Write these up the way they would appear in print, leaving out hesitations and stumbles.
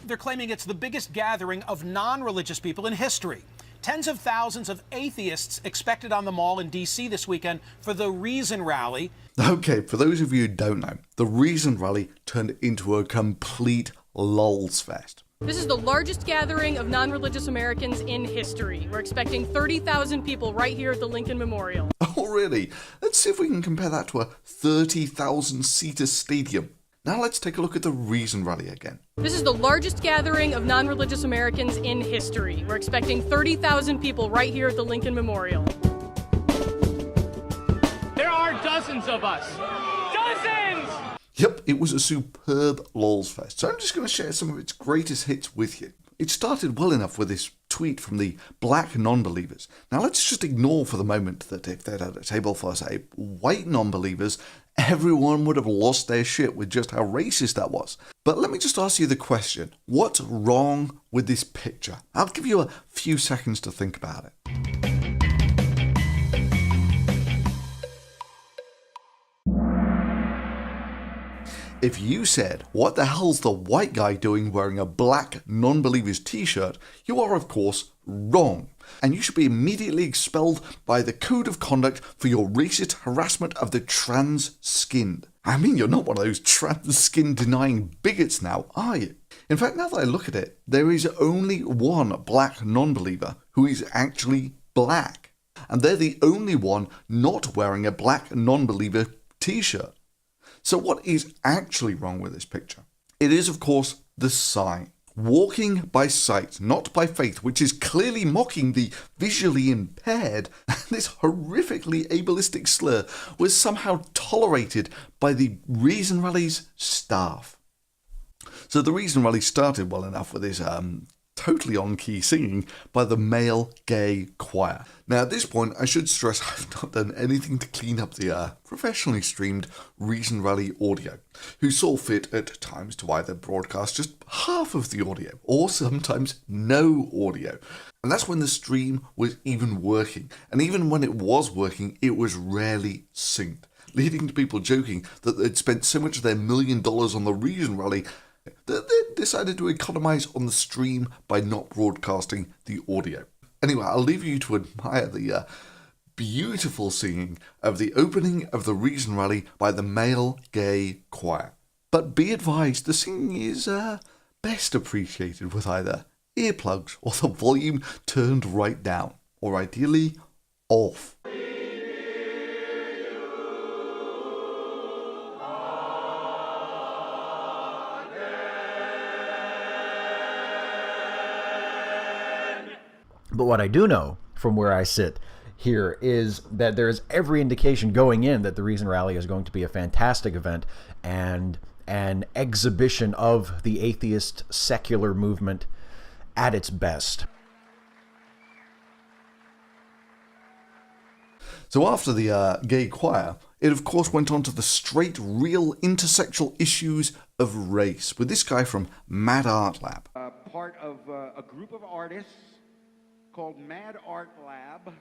They're claiming it's the biggest gathering of non-religious people in history. Tens of thousands of atheists expected on the Mall in D.C. this weekend for the Reason Rally. Okay, for those of you who don't know, the Reason Rally turned into a complete lulz fest. This is the largest gathering of non-religious Americans in history. We're expecting 30,000 people right here at the Lincoln Memorial. Oh, really? Let's see if we can compare that to a 30,000-seater stadium. Now let's take a look at the Reason Rally again. This is the largest gathering of non-religious Americans in history. We're expecting 30,000 people right here at the Lincoln Memorial. There are dozens of us. Dozens! Yep, it was a superb lulz fest, so I'm just going to share some of its greatest hits with you. It started well enough with this tweet from the black non-believers. Now let's just ignore for the moment that if they'd had a table for, say, white non-believers, everyone would have lost their shit with just how racist that was. But let me just ask you the question, what's wrong with this picture? I'll give you a few seconds to think about it. If you said, what the hell's the white guy doing wearing a black non-believer's t-shirt, you are of course wrong. And you should be immediately expelled by the code of conduct for your racist harassment of the trans-skinned. I mean, you're not one of those trans-skin denying bigots now, are you? In fact, now that I look at it, there is only one black non-believer who is actually black. And they're the only one not wearing a black non-believer t-shirt. So what is actually wrong with this picture? It is, of course, the sign. Walking by sight, not by faith, which is clearly mocking the visually impaired, and this horrifically ableistic slur was somehow tolerated by the Reason Rally's staff. So the Reason Rally started well enough with this totally on-key singing by the male gay choir. Now at this point I should stress I've not done anything to clean up the professionally streamed Reason Rally audio, who saw fit at times to either broadcast just half of the audio or sometimes no audio. And that's when the stream was even working, and even when it was working it was rarely synced, leading to people joking that they'd spent so much of their $1 million on the Reason Rally that they decided to economize on the stream by not broadcasting the audio. Anyway, I'll leave you to admire the beautiful singing of the opening of the Reason Rally by the male gay choir. But be advised, the singing is best appreciated with either earplugs or the volume turned right down, or ideally off. But what I do know from where I sit here is that there is every indication going in that the Reason Rally is going to be a fantastic event and an exhibition of the atheist secular movement at its best. So after the gay choir, it of course went on to the straight, real intersectional issues of race with this guy from Mad Art Lab. Part of a group of artists called Mad Art Lab,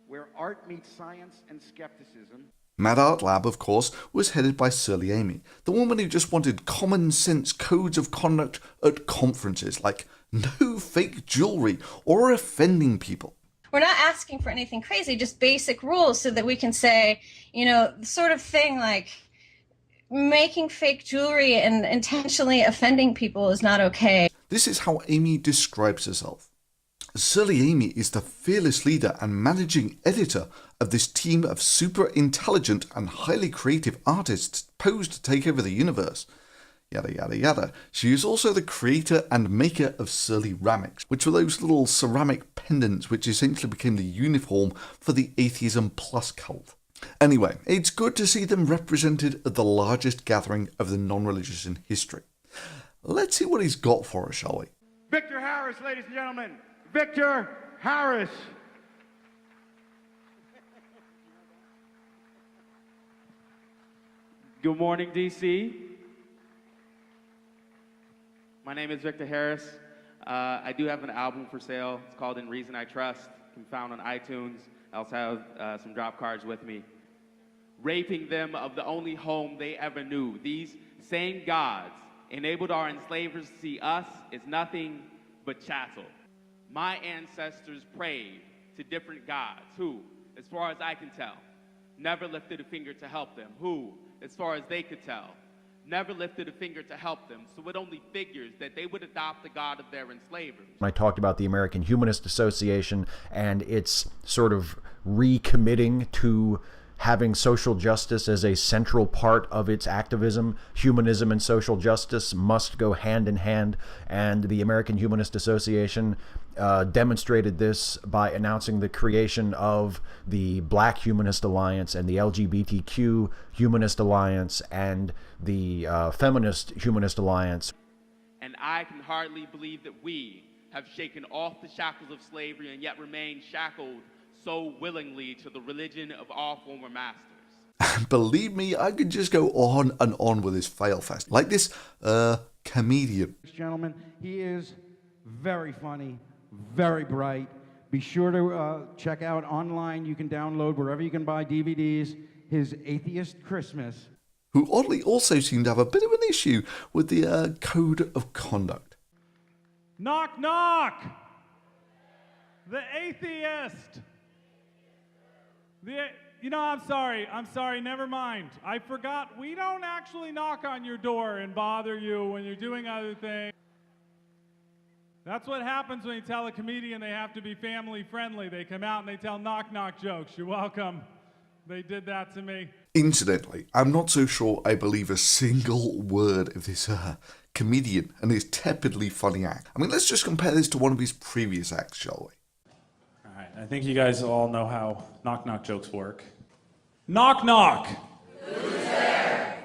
where art meets science and skepticism. Mad Art Lab, of course, was headed by Surly Amy, the woman who just wanted common sense codes of conduct at conferences, like no fake jewelry or offending people. We're not asking for anything crazy, just basic rules so that we can say, you know, the sort of thing like making fake jewelry and intentionally offending people is not okay. This is how Amy describes herself. Surly Amy is the fearless leader and managing editor of this team of super intelligent and highly creative artists posed to take over the universe. Yada yada yada. She is also the creator and maker of Surly Ramics, which were those little ceramic pendants which essentially became the uniform for the Atheism Plus cult. Anyway, it's good to see them represented at the largest gathering of the non-religious in history. Let's see what he's got for us, shall we? Victor Harris, ladies and gentlemen. Victor Harris. Good morning, DC. My name is Victor Harris. I do have an album for sale. It's called In Reason I Trust. It can be found on iTunes. I also have some drop cards with me. Raping them of the only home they ever knew. These same gods enabled our enslavers to see us as nothing but chattel. My ancestors prayed to different gods who, as far as I can tell, never lifted a finger to help them, who, as far as they could tell, never lifted a finger to help them. So it only figures that they would adopt the god of their enslavers. I talked about the American Humanist Association and its sort of recommitting to having social justice as a central part of its activism. Humanism and social justice must go hand in hand, and the American Humanist Association demonstrated this by announcing the creation of the Black Humanist Alliance and the LGBTQ Humanist Alliance and the Feminist Humanist Alliance. And I can hardly believe that we have shaken off the shackles of slavery and yet remain shackled so willingly to the religion of our former masters. Believe me, I could just go on and on with this failfest. Like this comedian. Gentlemen, he is very funny, very bright. Be sure to check out online. You can download wherever you can buy DVDs, his Atheist Christmas. Who oddly also seemed to have a bit of an issue with the code of conduct. Knock, knock! The atheist! I'm sorry, never mind. I forgot, we don't actually knock on your door and bother you when you're doing other things. That's what happens when you tell a comedian they have to be family friendly. They come out and they tell knock-knock jokes. You're welcome. They did that to me. Incidentally, I'm not so sure I believe a single word of this comedian and his tepidly funny act. I mean, let's just compare this to one of his previous acts, shall we? All right, I think you guys all know how knock-knock jokes work. Knock, knock! Who's there?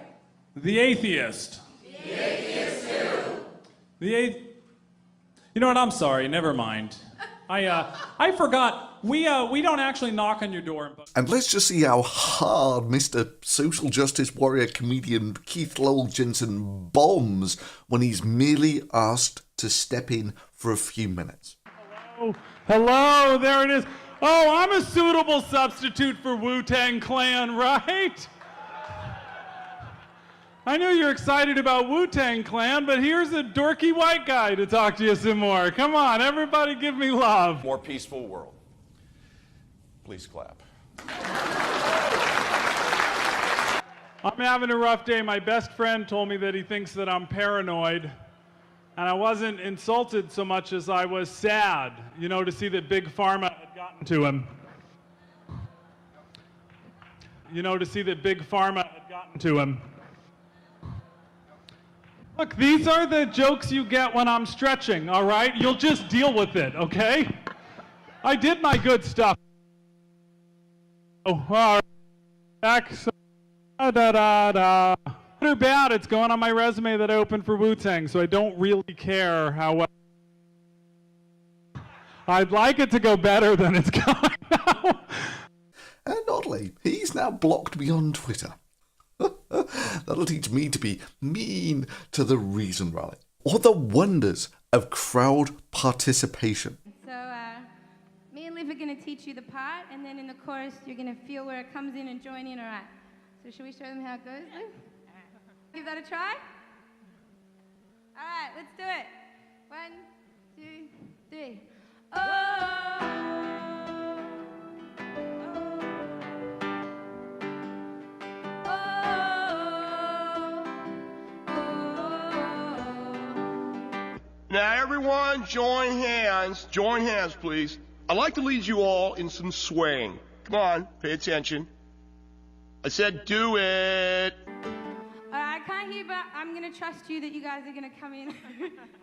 The atheist. The atheist who? You know what, I'm sorry, never mind. I forgot. We don't actually knock on your door. And let's just see how hard Mr. Social Justice Warrior comedian Keith Lowell Jensen bombs when he's merely asked to step in for a few minutes. Hello, there it is. Oh, I'm a suitable substitute for Wu-Tang Clan, right? I know you're excited about Wu-Tang Clan, but here's a dorky white guy to talk to you some more. Come on, everybody give me love. More peaceful world. Please clap. I'm having a rough day. My best friend told me that he thinks that I'm paranoid. And I wasn't insulted so much as I was sad, to see that Big Pharma had gotten to him. To see that Big Pharma had gotten to him. Look, these are the jokes you get when I'm stretching, all right? You'll just deal with it, okay? I did my good stuff. Oh, all right. Good or bad, it's going on my resume that I opened for Wu-Tang, so I don't really care how well. I'd like it to go better than it's going now. And oddly, he's now blocked me on Twitter. That'll teach me to be mean to the Reason Rally. Or the wonders of crowd participation. So, me and Liv are going to teach you the part, and then in the chorus, you're going to feel where it comes in and join in, all right? So should we show them how it goes, Liv? Give that a try? All right, let's do it. 1, 2, 3. Now everyone, join hands, please. I'd like to lead you all in some swaying. Come on, pay attention. I said do it. I can't hear, but I'm going to trust you that you guys are going to come in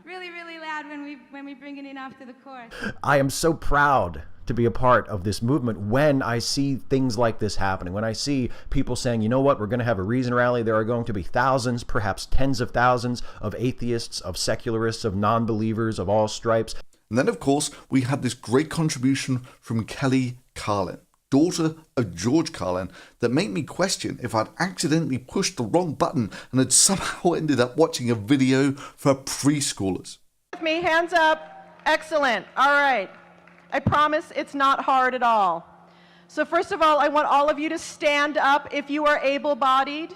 really, really loud when we bring it in after the chorus. I am so proud to be a part of this movement when I see things like this happening, when I see people saying, you know what, we're going to have a Reason Rally. There are going to be thousands, perhaps tens of thousands of atheists, of secularists, of non-believers, of all stripes. And then, of course, we had this great contribution from Kelly Carlin, daughter of George Carlin, that made me question if I'd accidentally pushed the wrong button and had somehow ended up watching a video for preschoolers. With me, hands up. Excellent. All right. I promise it's not hard at all. So first of all, I want all of you to stand up if you are able-bodied.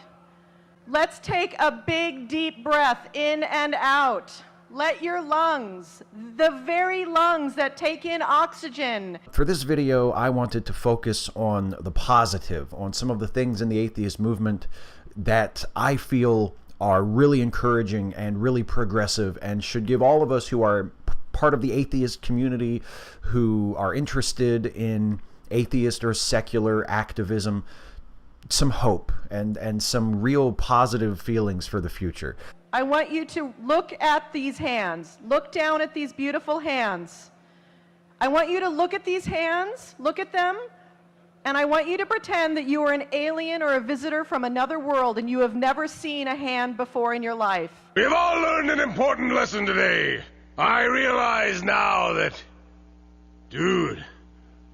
Let's take a big, deep breath in and out. Let your lungs, the very lungs that take in oxygen. For this video, I wanted to focus on the positive, on some of the things in the atheist movement that I feel are really encouraging and really progressive and should give all of us who are part of the atheist community, who are interested in atheist or secular activism, some hope and some real positive feelings for the future. I want you to look at these hands. Look down at these beautiful hands. I want you to look at these hands, look at them, and I want you to pretend that you are an alien or a visitor from another world and you have never seen a hand before in your life. We've all learned an important lesson today. I realize now that, dude,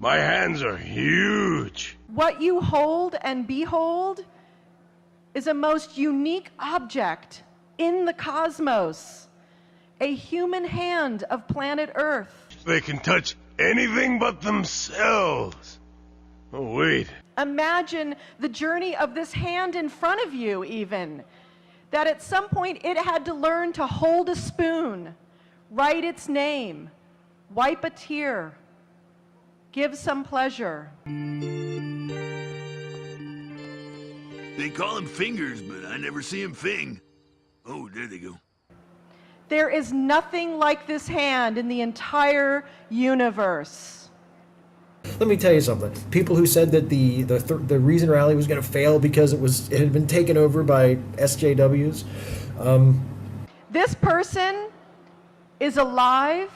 my hands are huge. What you hold and behold is a most unique object in the cosmos, a human hand of planet Earth. They can touch anything but themselves. Oh, wait. Imagine the journey of this hand in front of you, even. That at some point it had to learn to hold a spoon, write its name, wipe a tear, give some pleasure. They call him fingers, but I never see him fing. Oh, there they go. There is nothing like this hand in the entire universe. Let me tell you something. People who said that the Reason Rally was going to fail because it had been taken over by SJWs. This person is alive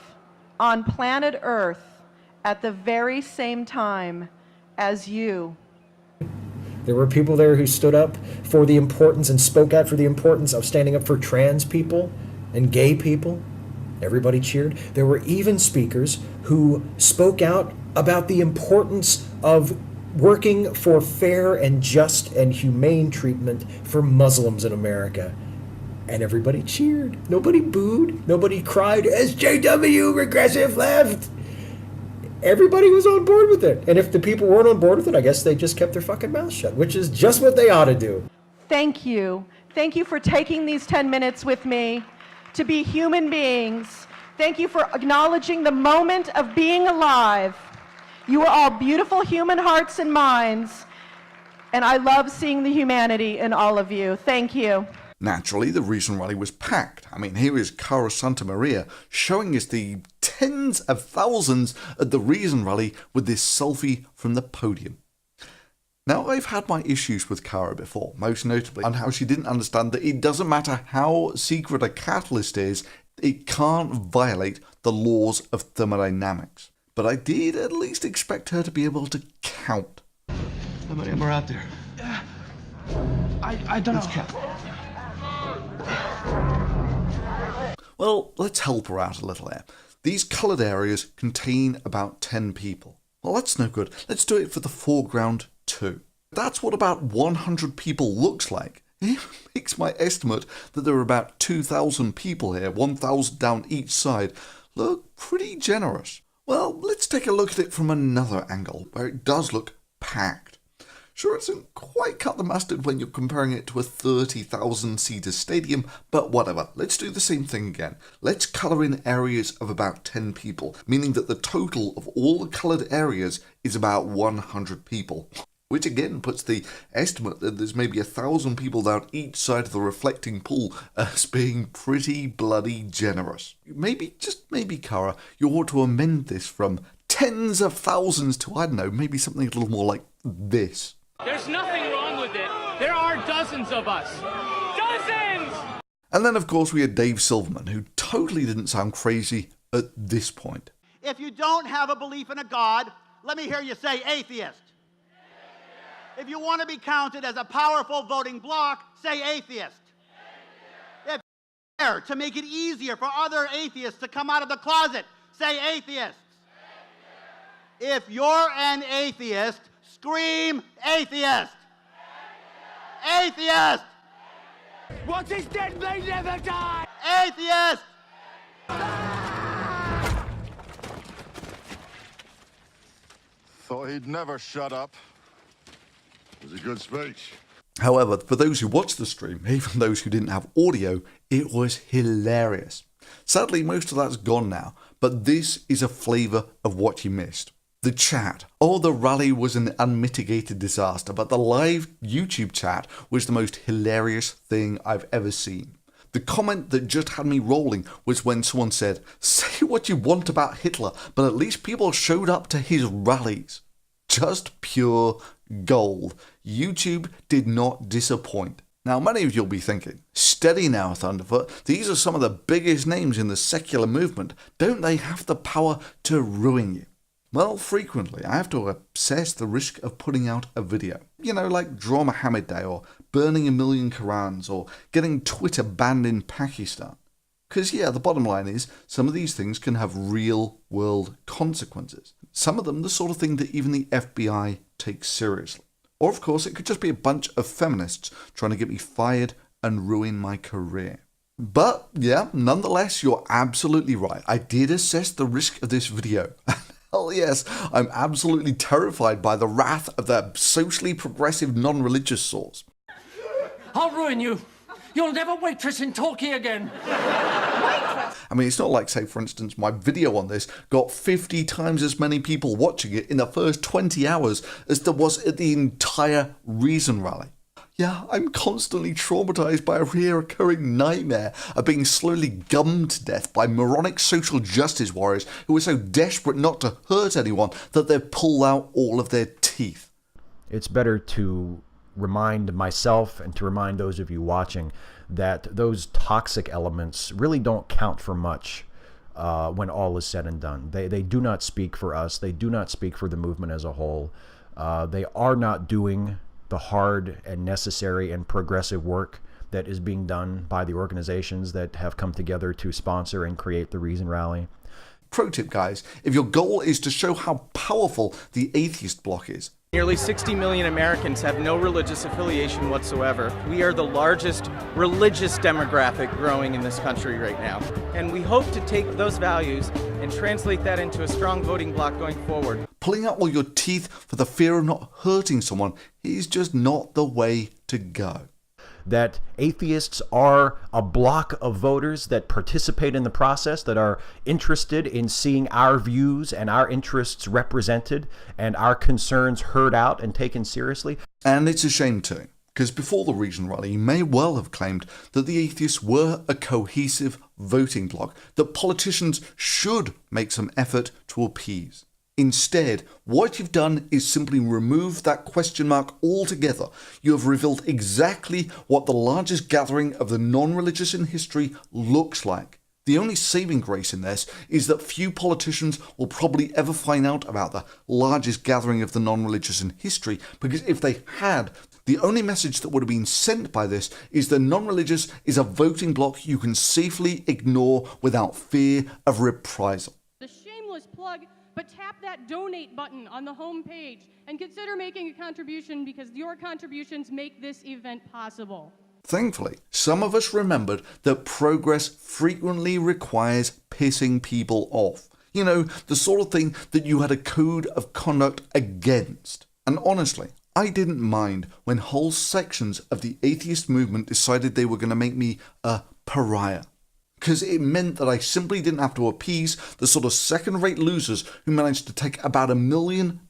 on planet Earth at the very same time as you. There were people there who stood up for the importance and spoke out for the importance of standing up for trans people and gay people. Everybody cheered. There were even speakers who spoke out about the importance of working for fair and just and humane treatment for Muslims in America. And everybody cheered. Nobody booed. Nobody cried, SJW, regressive left. Everybody was on board with it. And if the people weren't on board with it, I guess they just kept their fucking mouths shut, which is just what they ought to do. Thank you. Thank you for taking these 10 minutes with me to be human beings. Thank you for acknowledging the moment of being alive. You are all beautiful human hearts and minds, and I love seeing the humanity in all of you. Thank you. Naturally, the Reason Rally was packed. I mean, here is Cara Santa Maria showing us the tens of thousands at the Reason Rally with this selfie from the podium. Now, I've had my issues with Cara before, most notably on how she didn't understand that it doesn't matter how secret a catalyst is, it can't violate the laws of thermodynamics. But I did at least expect her to be able to count. How many of them are out there? I don't know. Count. Well, let's help her out a little here. These coloured areas contain about 10 people. Well, that's no good. Let's do it for the foreground too. That's what about 100 people looks like. It makes my estimate that there are about 2,000 people here, 1,000 down each side, look pretty generous. Well, let's take a look at it from another angle, where it does look packed. Sure, it doesn't quite cut the mustard when you're comparing it to a 30,000-seater stadium, but whatever. Let's do the same thing again. Let's colour in areas of about 10 people, meaning that the total of all the coloured areas is about 100 people. Which again puts the estimate that there's maybe 1,000 people down each side of the reflecting pool as being pretty bloody generous. Maybe, just maybe, Cara, you ought to amend this from tens of thousands to, I don't know, maybe something a little more like this. There's nothing wrong with it. There are dozens of us. Dozens! And then, of course, we had Dave Silverman, who totally didn't sound crazy at this point. If you don't have a belief in a God, let me hear you say atheist. If you want to be counted as a powerful voting bloc, say atheist. If you're there to make it easier for other atheists to come out of the closet, say atheist. If you're an atheist, scream atheist. Atheist! Once he's dead, they never die! Atheist! Thought he'd never shut up. It was a good speech. However, for those who watched the stream, even those who didn't have audio, it was hilarious. Sadly, most of that's gone now, but this is a flavour of what you missed. The chat. Oh, the rally was an unmitigated disaster, but the live YouTube chat was the most hilarious thing I've ever seen. The comment that just had me rolling was when someone said, "Say what you want about Hitler, but at least people showed up to his rallies." Just pure gold. YouTube did not disappoint. Now, many of you'll be thinking, steady now, Thunderfoot, these are some of the biggest names in the secular movement. Don't they have the power to ruin you? Well, frequently, I have to assess the risk of putting out a video. You know, like Draw Muhammad Day, or burning 1,000,000 Qurans, or getting Twitter banned in Pakistan. Because, yeah, the bottom line is, some of these things can have real-world consequences. Some of them the sort of thing that even the FBI takes seriously. Or, of course, it could just be a bunch of feminists trying to get me fired and ruin my career. But, yeah, nonetheless, you're absolutely right. I did assess the risk of this video. Hell yes, I'm absolutely terrified by the wrath of the socially progressive non-religious source. I'll ruin you. You'll never waitress in Torquay again. I mean, it's not like, say, for instance, my video on this got 50 times as many people watching it in the first 20 hours as there was at the entire Reason rally. Yeah, I'm constantly traumatized by a reoccurring nightmare of being slowly gummed to death by moronic social justice warriors who are so desperate not to hurt anyone that they pull out all of their teeth. It's better to remind myself and to remind those of you watching that those toxic elements really don't count for much when all is said and done. They do not speak for us. They do not speak for the movement as a whole. They are not doing the hard and necessary and progressive work that is being done by the organizations that have come together to sponsor and create the Reason Rally. Pro tip, guys, if your goal is to show how powerful the atheist bloc is, nearly 60 million Americans have no religious affiliation whatsoever. We are the largest religious demographic growing in this country right now. And we hope to take those values and translate that into a strong voting bloc going forward. Pulling out all your teeth for the fear of not hurting someone is just not the way to go. That atheists are a block of voters that participate in the process, that are interested in seeing our views and our interests represented and our concerns heard out and taken seriously. And it's a shame too, because before the Reason Rally, you may well have claimed that the atheists were a cohesive voting bloc that politicians should make some effort to appease. Instead, what you've done is simply remove that question mark altogether. You have revealed exactly what the largest gathering of the non-religious in history looks like. The only saving grace in this is that few politicians will probably ever find out about the largest gathering of the non-religious in history, because if they had, the only message that would have been sent by this is the non-religious is a voting bloc you can safely ignore without fear of reprisal. The shameless plug, but tap that donate button on the home page and consider making a contribution, because your contributions make this event possible. Thankfully, some of us remembered that progress frequently requires pissing people off. You know, the sort of thing that you had a code of conduct against. And honestly, I didn't mind when whole sections of the atheist movement decided they were going to make me a pariah. Because it meant that I simply didn't have to appease the sort of second-rate losers who managed to take about $1 million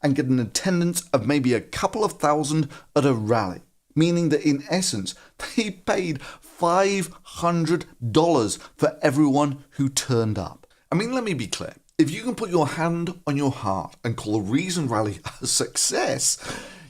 and get an attendance of maybe a couple of thousand at a rally. Meaning that in essence, they paid $500 for everyone who turned up. I mean, let me be clear. If you can put your hand on your heart and call a Reason Rally a success,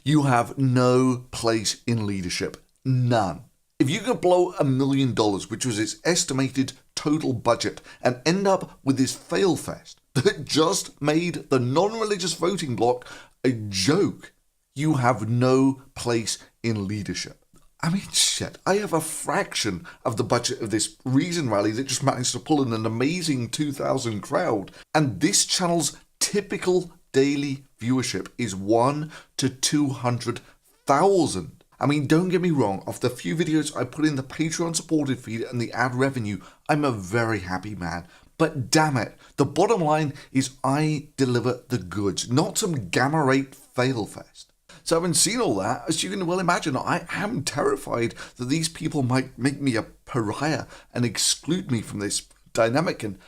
you have no place in leadership. None. If you could blow $1 million, which was its estimated total budget, and end up with this failfest that just made the non-religious voting bloc a joke, you have no place in leadership. I mean, shit, I have a fraction of the budget of this Reason Rally that just managed to pull in an amazing 2,000 crowd, and this channel's typical daily viewership is 1 to 200,000. I mean, don't get me wrong, of the few videos I put in the Patreon supported feed and the ad revenue, I'm a very happy man. But damn it, the bottom line is I deliver the goods, not some gamma-rate failfest. So having seen all that, as you can well imagine, I am terrified that these people might make me a pariah and exclude me from this dynamic and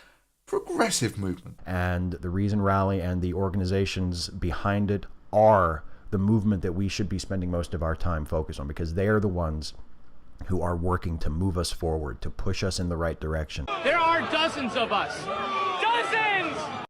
progressive movement. And the Reason Rally and the organizations behind it are the movement that we should be spending most of our time focused on, because they are the ones who are working to move us forward, to push us in the right direction. There are dozens of us. Dozens!